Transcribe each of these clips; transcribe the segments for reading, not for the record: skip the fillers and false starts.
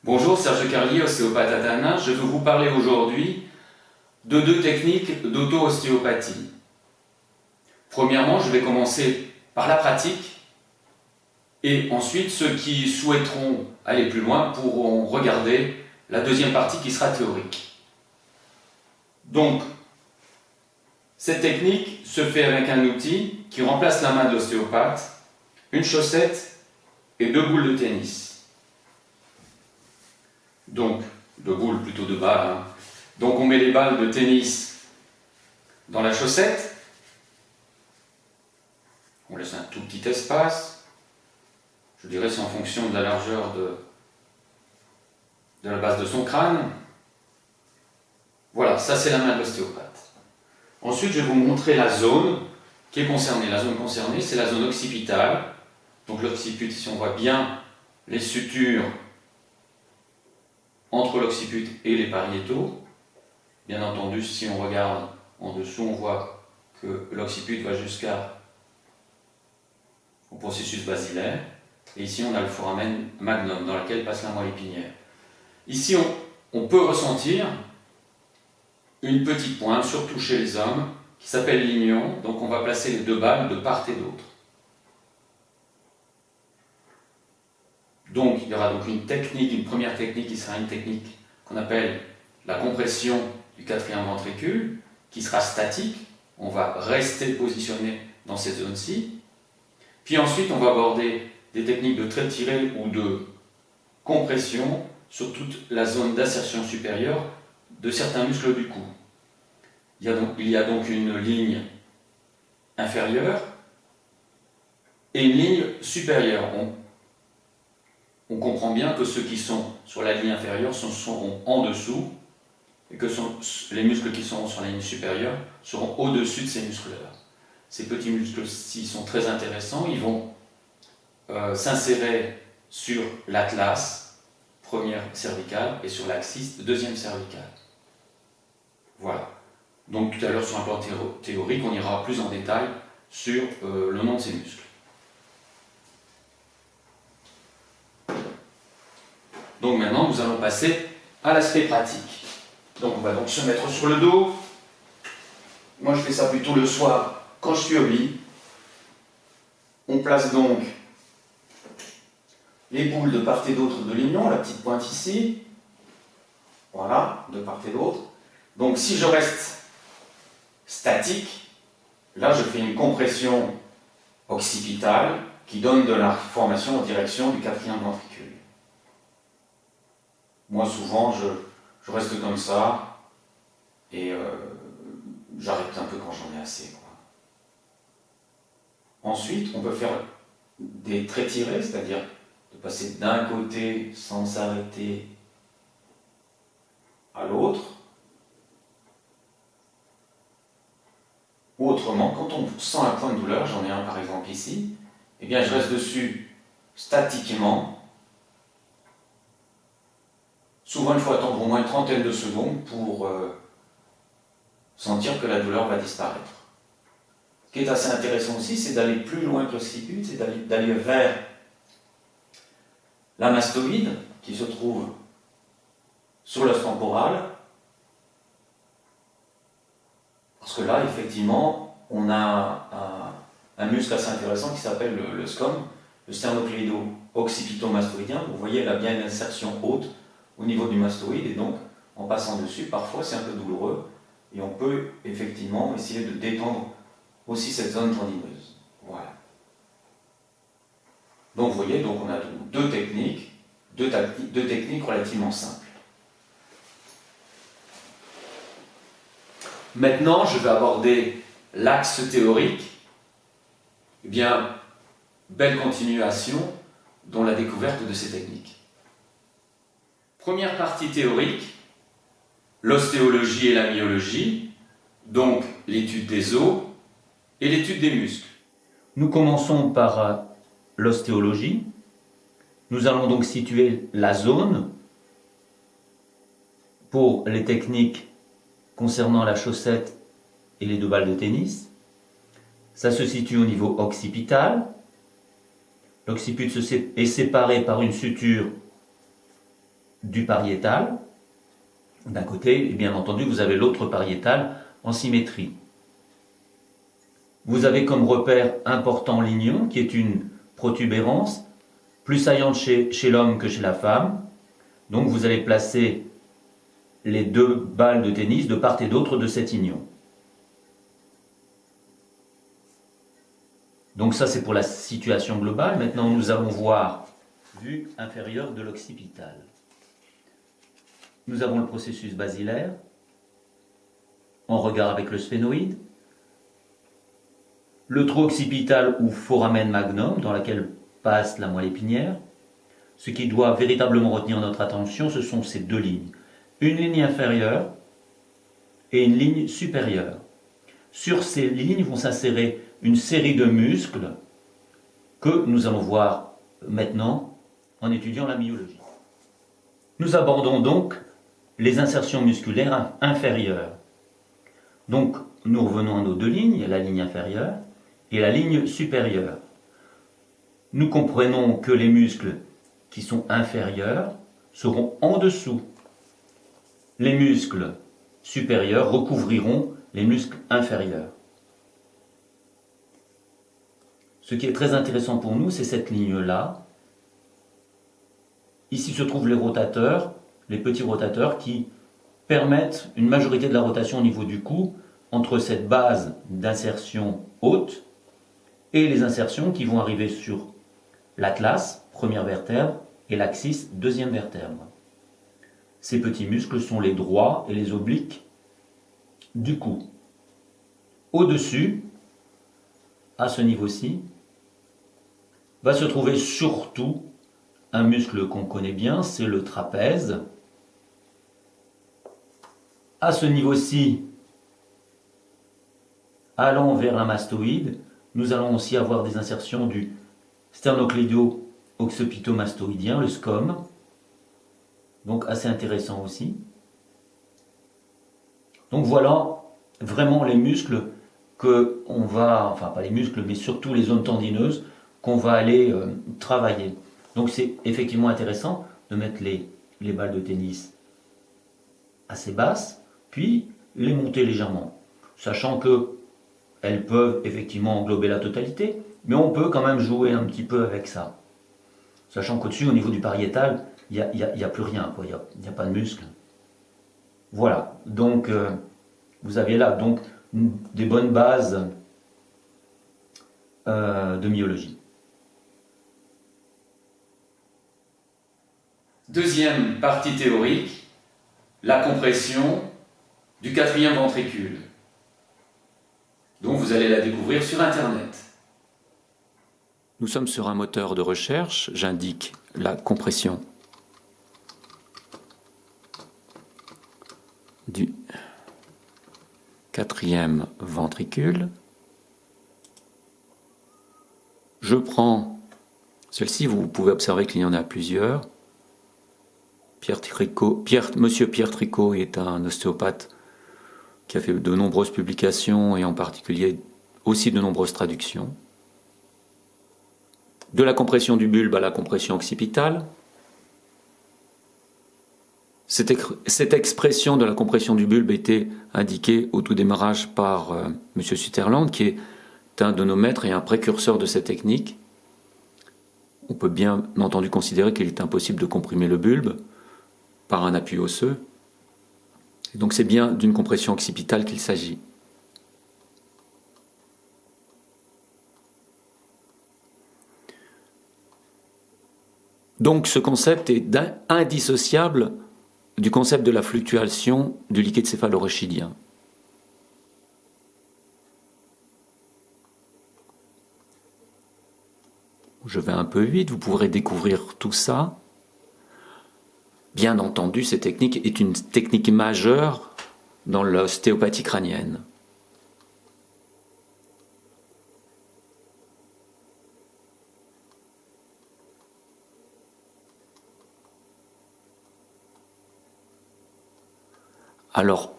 Bonjour, Serge Carlier, ostéopathe à Tannat. Je veux vous parler aujourd'hui de deux techniques d'auto-ostéopathie. Premièrement, je vais commencer par la pratique et ensuite ceux qui souhaiteront aller plus loin pourront regarder la deuxième partie qui sera théorique. Donc, cette technique se fait avec un outil qui remplace la main de l'ostéopathe, une chaussette et deux boules de tennis. Donc, de boules plutôt de balles. Donc on met les balles de tennis dans la chaussette. On laisse un tout petit espace. Je dirais c'est en fonction de la largeur de la base de son crâne. Voilà, ça c'est la main de l'ostéopathe. Ensuite, je vais vous montrer la zone qui est concernée. La zone concernée, c'est la zone occipitale. Donc l'occiput, ici on voit bien les sutures entre l'occiput et les pariétaux. Bien entendu, si on regarde en dessous, on voit que l'occiput va jusqu'au processus basilaire. Et ici, on a le foramen magnum, dans lequel passe la moelle épinière. Ici, on peut ressentir une petite pointe, surtout chez les hommes, qui s'appelle l'ignon. Donc on va placer les deux balles de part et d'autre. Donc il y aura donc une première technique qui sera une technique qu'on appelle la compression du quatrième ventricule, qui sera statique. On va rester positionné dans cette zone-ci. Puis ensuite, on va aborder des techniques de trait tiré ou de compression sur toute la zone d'assertion supérieure de certains muscles du cou. Il y a donc une ligne inférieure et une ligne supérieure. On comprend bien que ceux qui sont sur la ligne inférieure seront en dessous et que les muscles qui sont sur la ligne supérieure seront au-dessus de ces muscles-là. Ces petits muscles-ci sont très intéressants, ils vont s'insérer sur l'atlas, première cervicale, et sur l'axis, deuxième cervicale. Voilà. Donc tout à l'heure sur un plan théorique, on ira plus en détail sur le nom de ces muscles. Donc maintenant, nous allons passer à l'aspect pratique. Donc on va donc se mettre sur le dos. Moi je fais ça plutôt le soir quand je suis au lit. On place donc les boules de part et d'autre de l'ignon, la petite pointe ici. Voilà, de part et d'autre. Donc si je reste statique, là je fais une compression occipitale qui donne de la formation en direction du quatrième ventricule. Moi, souvent, je reste comme ça et j'arrête un peu quand j'en ai assez, quoi. Ensuite, on peut faire des traits tirés, c'est-à-dire de passer d'un côté sans s'arrêter à l'autre. Ou autrement, quand on sent un point de douleur, j'en ai un par exemple ici, eh bien je reste dessus statiquement. Souvent, il faut attendre au moins une trentaine de secondes pour sentir que la douleur va disparaître. Ce qui est assez intéressant aussi, c'est d'aller plus loin que l'occiput, c'est d'aller vers la mastoïde qui se trouve sur l'os temporal. Parce que là, effectivement, on a un muscle assez intéressant qui s'appelle le SCOM, le sternocléido-occipito-mastoïdien. Vous voyez, il a bien une insertion haute au niveau du mastoïde, et donc en passant dessus, parfois c'est un peu douloureux, et on peut effectivement essayer de détendre aussi cette zone tendineuse. Voilà. Donc vous voyez, donc on a deux techniques relativement simples. Maintenant, je vais aborder l'axe théorique. Eh bien, belle continuation dans la découverte de ces techniques. Première partie théorique, l'ostéologie et la myologie, donc l'étude des os et l'étude des muscles. Nous commençons par l'ostéologie. Nous allons donc situer la zone pour les techniques concernant la chaussette et les deux balles de tennis. Ça se situe au niveau occipital. L'occiput est séparé par une suture du pariétal d'un côté, et bien entendu vous avez l'autre pariétal en symétrie. Vous avez comme repère important l'ignon, qui est une protubérance plus saillante chez l'homme que chez la femme. Donc vous allez placer les deux balles de tennis de part et d'autre de cet ignon. Donc ça c'est pour la situation globale. Maintenant nous allons voir vue inférieure de l'occipital. Nous avons le processus basilaire, en regard avec le sphénoïde, le trou occipital ou foramen magnum, dans laquelle passe la moelle épinière. Ce qui doit véritablement retenir notre attention, ce sont ces deux lignes. Une ligne inférieure et une ligne supérieure. Sur ces lignes vont s'insérer une série de muscles que nous allons voir maintenant en étudiant la myologie. Nous abordons donc les insertions musculaires inférieures. Donc nous revenons à nos deux lignes, la ligne inférieure et la ligne supérieure. Nous comprenons que les muscles qui sont inférieurs seront en dessous. Les muscles supérieurs recouvriront les muscles inférieurs. Ce qui est très intéressant pour nous, c'est cette ligne-là. Ici se trouvent les rotateurs, les petits rotateurs qui permettent une majorité de la rotation au niveau du cou entre cette base d'insertion haute et les insertions qui vont arriver sur l'atlas, première vertèbre, et l'axis, deuxième vertèbre. Ces petits muscles sont les droits et les obliques du cou. Au-dessus, à ce niveau-ci, va se trouver surtout un muscle qu'on connaît bien, c'est le trapèze. À ce niveau-ci, allant vers un mastoïde, nous allons aussi avoir des insertions du sternocléido-occipitomastoïdien, le SCOM, donc assez intéressant aussi. Donc voilà vraiment les muscles que on va, enfin pas les muscles, mais surtout les zones tendineuses qu'on va aller travailler. Donc c'est effectivement intéressant de mettre les balles de tennis assez basses, puis les monter légèrement, sachant que elles peuvent effectivement englober la totalité, mais on peut quand même jouer un petit peu avec ça. Sachant qu'au-dessus, au niveau du pariétal, il n'y a plus rien, il n'y a pas de muscle. Voilà, donc vous avez là donc des bonnes bases de myologie. Deuxième partie théorique, la compression du quatrième ventricule. Donc vous allez la découvrir sur Internet. Nous sommes sur un moteur de recherche, j'indique la compression du quatrième ventricule. Je prends celle-ci, vous pouvez observer qu'il y en a plusieurs. Monsieur Pierre Tricot est un ostéopathe qui a fait de nombreuses publications et en particulier aussi de nombreuses traductions. De la compression du bulbe à la compression occipitale. Cette expression de la compression du bulbe était indiquée au tout démarrage par M. Sutherland, qui est un de nos maîtres et un précurseur de cette technique. On peut bien entendu considérer qu'il est impossible de comprimer le bulbe par un appui osseux. Et donc c'est bien d'une compression occipitale qu'il s'agit. Donc ce concept est indissociable du concept de la fluctuation du liquide céphalorachidien. Je vais un peu vite, vous pourrez découvrir tout ça. Bien entendu, cette technique est une technique majeure dans l'ostéopathie crânienne. Alors,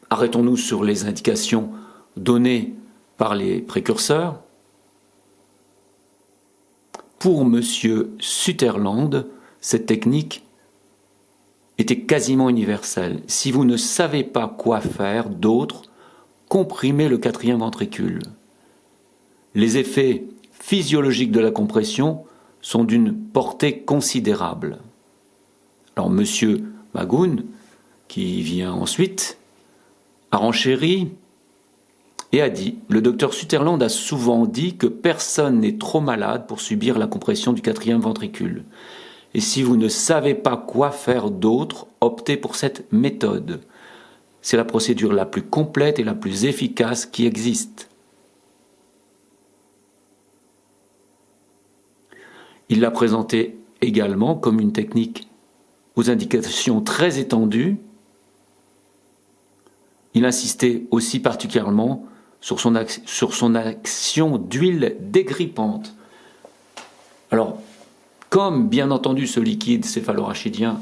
arrêtons-nous sur les indications données par les précurseurs. Pour M. Sutherland, cette technique était quasiment universel. Si vous ne savez pas quoi faire d'autre, comprimez le quatrième ventricule. Les effets physiologiques de la compression sont d'une portée considérable. Alors Monsieur Magoun, qui vient ensuite, a renchéri et a dit « Le docteur Sutherland a souvent dit que personne n'est trop malade pour subir la compression du quatrième ventricule. Et si vous ne savez pas quoi faire d'autre, optez pour cette méthode. C'est la procédure la plus complète et la plus efficace qui existe. » Il l'a présentée également comme une technique aux indications très étendues. Il insistait aussi particulièrement sur son action d'huile dégrippante. Alors, comme bien entendu ce liquide céphalorachidien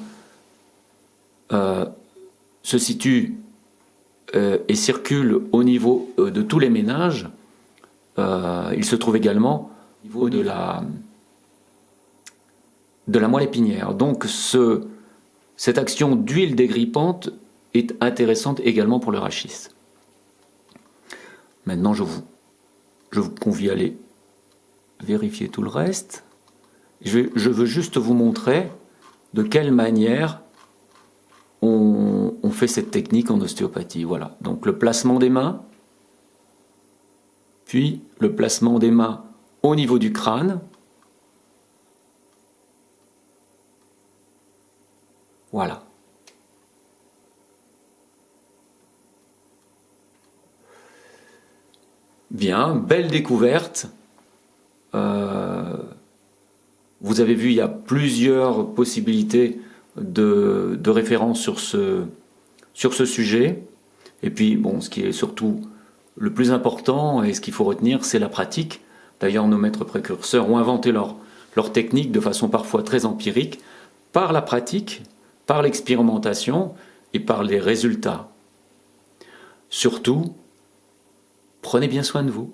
se situe et circule au niveau de tous les méninges, il se trouve également au niveau de la moelle épinière. Donc cette action d'huile dégrippante est intéressante également pour le rachis. Maintenant, je vous convie à aller vérifier tout le reste. Je veux juste vous montrer de quelle manière on fait cette technique en ostéopathie. Voilà, donc le placement des mains, puis le placement des mains au niveau du crâne. Voilà. Bien, belle découverte. Vous avez vu, il y a plusieurs possibilités de référence sur ce sujet. Et puis, bon, ce qui est surtout le plus important et ce qu'il faut retenir, c'est la pratique. D'ailleurs, nos maîtres précurseurs ont inventé leur technique de façon parfois très empirique, par la pratique, par l'expérimentation et par les résultats. Surtout, prenez bien soin de vous.